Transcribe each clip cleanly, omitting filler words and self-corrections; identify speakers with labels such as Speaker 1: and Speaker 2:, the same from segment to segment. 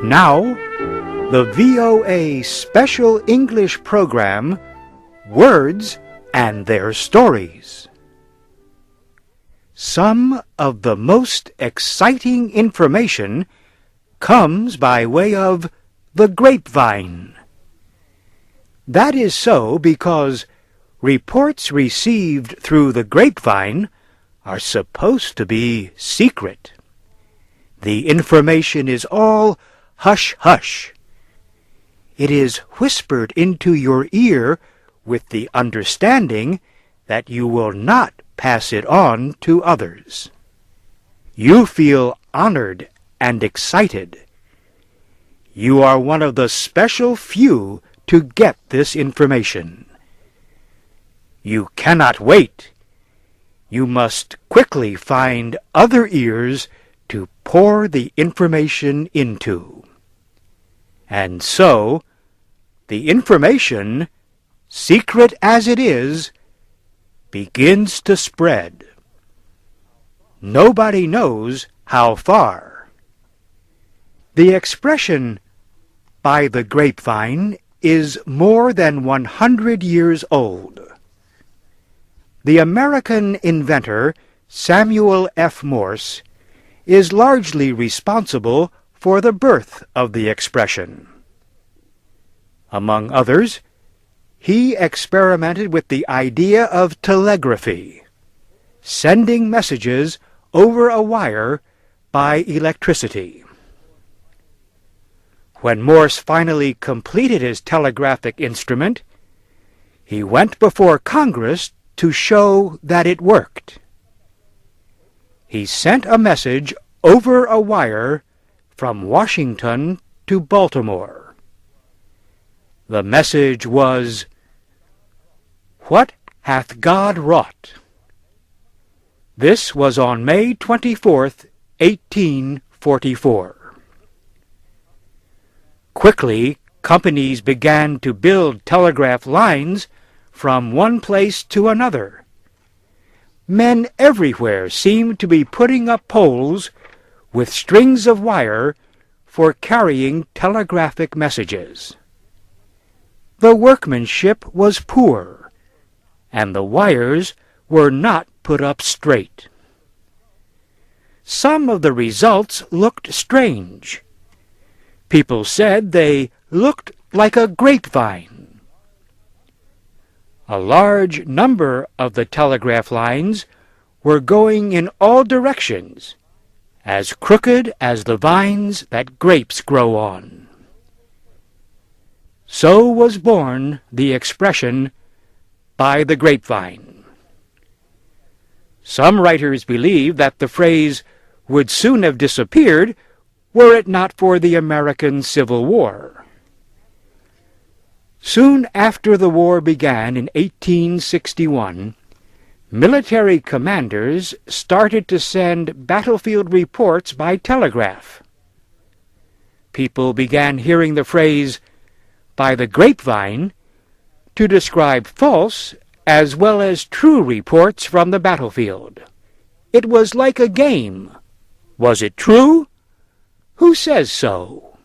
Speaker 1: Now, the VOA Special English program, Words and Their Stories. Some of the most exciting information comes by way of the grapevine. That is so because reports received through the grapevine are supposed to be secret. The information is all hush-hush. It is whispered into your ear with the understanding that you will not pass it on to others. You feel honored and excited. You are one of the special few to get this information. You cannot wait. You must quickly find other ears to pour the information into. And so, the information, secret as it is, begins to spread. Nobody knows how far. The expression, "by the grapevine," is more than 100 years old. The American inventor Samuel F. Morse is largely responsible for the birth of the expression. Among others, he experimented with the idea of telegraphy, sending messages over a wire by electricity. When Morse finally completed his telegraphic instrument, he went before Congress to show that it worked. He sent a message over a wire from Washington to Baltimore. The message was, "What hath God wrought?" This was on May 24th, 1844. Quickly, companies began to build telegraph lines from one place to another. Men everywhere seemed to be putting up poles with strings of wire for carrying telegraphic messages. The workmanship was poor, and the wires were not put up straight. Some of the results looked strange. People said they looked like a grapevine. A large number of the telegraph lines were going in all directions, as crooked as the vines that grapes grow on. So was born the expression, "by the grapevine." Some writers believe that the phrase would soon have disappeared were it not for the American Civil War. Soon after the war began in 1861, military commanders started to send battlefield reports by telegraph. People began hearing the phrase, "by the grapevine," to describe false as well as true reports from the battlefield. It was like a game. Was it true? Who says so?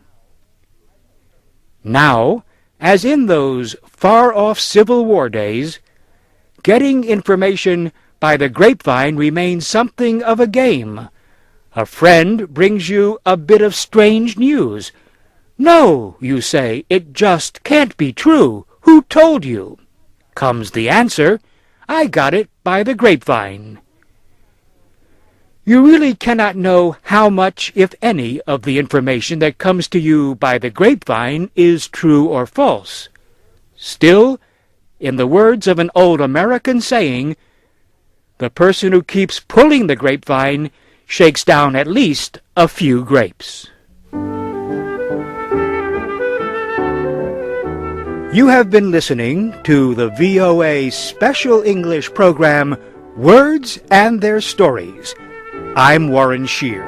Speaker 1: Now, as in those far-off Civil War days, getting information by the grapevine remains something of a game. A friend brings you a bit of strange news. "No," you say, "it just can't be true. Who told you?" Comes the answer, "I got it by the grapevine." You really cannot know how much, if any, of the information that comes to you by the grapevine is true or false. Still, in the words of an old American saying, the person who keeps pulling the grapevine shakes down at least a few grapes. You have been listening to the VOA Special English program, Words and Their Stories. I'm Warren Shear.